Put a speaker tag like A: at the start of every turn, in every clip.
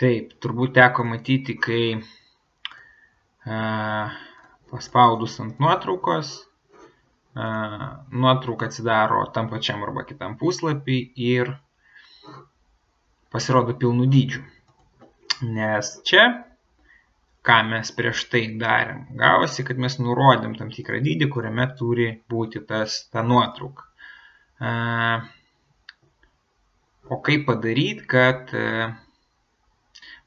A: Taip, turbūt teko matyti, kai paspaudus ant nuotraukos, nuotrauka atsidaro tam pačiam arba kitam puslapį ir pasirodo pilnų dydžių. Nes čia, ką mes prieš tai darėm, gavosi, kad mes nurodėm tam tikrą dydį, kuriame turi būti ta nuotrauka. O kaip padaryti, kad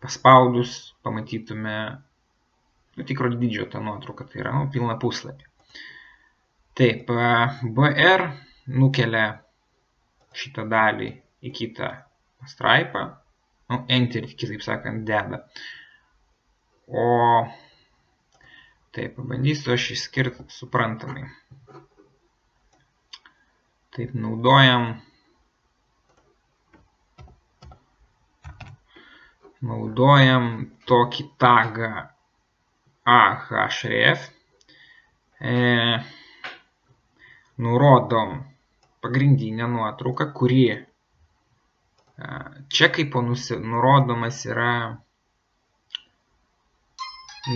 A: paspaudus pamatytume tikro dydžio tą nuotrauką, tai yra pilną puslapį. Taip, BR nukelia šitą dalį į kitą pastraipą, Enter, kitaip sakant, deda. O taip, pabandysiu aš išskirti suprantamai. Taip, naudojam tokį tagą ahref. Nurodom pagrindinę nuotrauką, kuri čia kaip nurodomas yra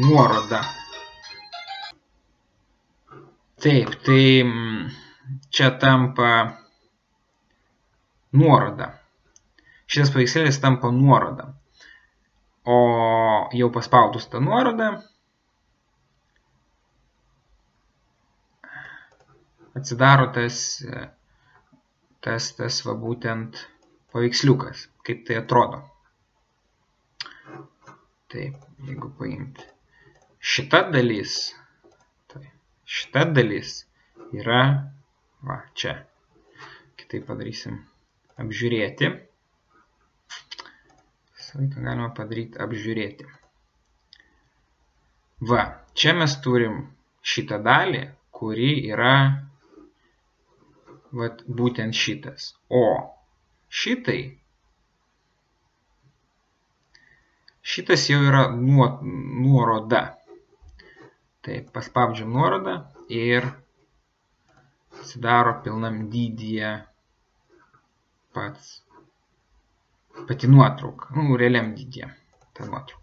A: nuoroda. Taip, tai čia tampa nuoroda. Šitas paveikslėlis tampa nuoroda. O jau paspaudus tą nuorodą atsidaro tas va būtent paveiksliukas, kaip tai atrodo. Taip, jeigu paimti šita dalis yra va čia. Kitaip padarysim apžiūrėti. Visą laiką galima padaryti apžiūrėti. Va, čia mes turim šitą dalį, kuri yra vat, būtent šitas. O šitas jau yra nuoroda. Taip, paspaudžiam nuorodą ir atsidaro pilnam dydyje pati nuotrauka. Realiam dydyje ta nuotrauka.